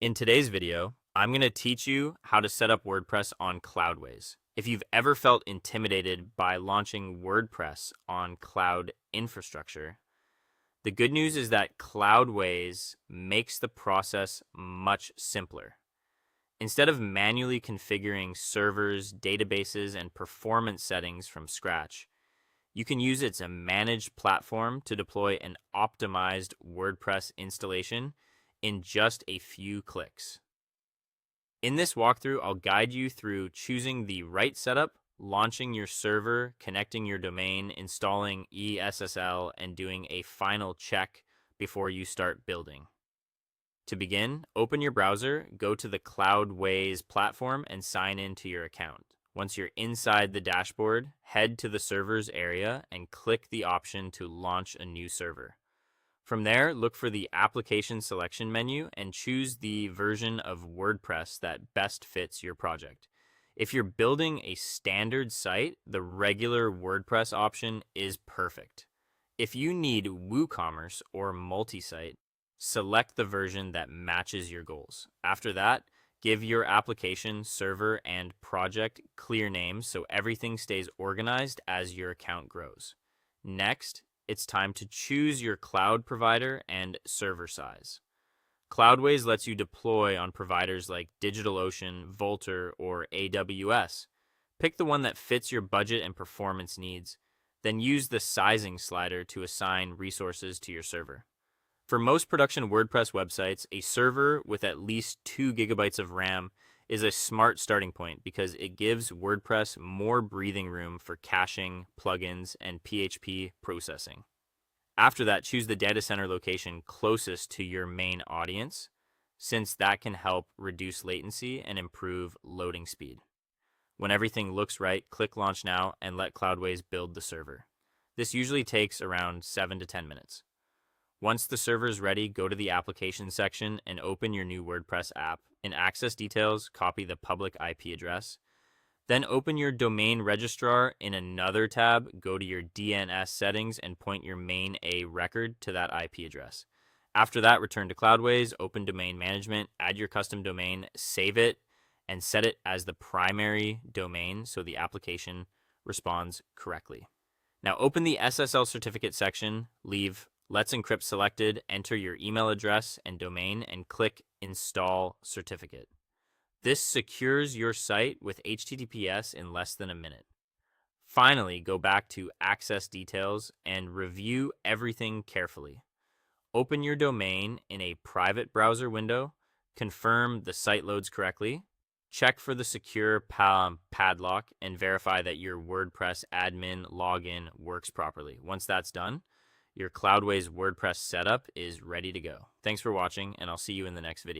In today's video, I'm going to teach you how to set up WordPress on Cloudways. If you've ever felt intimidated by launching WordPress on cloud infrastructure, the good news is that Cloudways makes the process much simpler. Instead of manually configuring servers, databases, and performance settings from scratch, you can use its managed platform to deploy an optimized WordPress installation in just a few clicks. In this walkthrough, I'll guide you through choosing the right setup, launching your server, connecting your domain, installing ESSL, and doing a final check before you start building. To begin, open your browser, go to the Cloudways platform, and sign in to your account. Once you're inside the dashboard, head to the servers area and click the option to launch a new server. From there, look for the application selection menu and choose the version of WordPress that best fits your project. If you're building a standard site, the regular WordPress option is perfect. If you need WooCommerce or multi-site, select the version that matches your goals. After that, give your application, server, and project clear names so everything stays organized as your account grows. Next, it's time to choose your cloud provider and server size. Cloudways lets you deploy on providers like DigitalOcean, Vultr, or AWS. Pick the one that fits your budget and performance needs, then use the sizing slider to assign resources to your server. For most production WordPress websites, a server with at least 2 gigabytes of RAM is a smart starting point because it gives WordPress more breathing room for caching, plugins, and PHP processing. After that, choose the data center location closest to your main audience, since that can help reduce latency and improve loading speed. When everything looks right, click Launch Now and let Cloudways build the server. This usually takes around 7 to 10 minutes. Once the server is ready, go to the application section and open your new WordPress app. In Access Details, copy the public IP address. Then open your domain registrar in another tab, go to your DNS settings and point your main A record to that IP address. After that, return to Cloudways, open domain management, add your custom domain, save it, and set it as the primary domain so the application responds correctly. Now open the SSL certificate section, leave Let's Encrypt selected, enter your email address and domain, and click Install Certificate. This secures your site with HTTPS in less than a minute. Finally, go back to Access Details and review everything carefully. Open your domain in a private browser window, confirm the site loads correctly, check for the secure padlock, and verify that your WordPress admin login works properly. Once that's done, your Cloudways WordPress setup is ready to go. Thanks for watching, and I'll see you in the next video.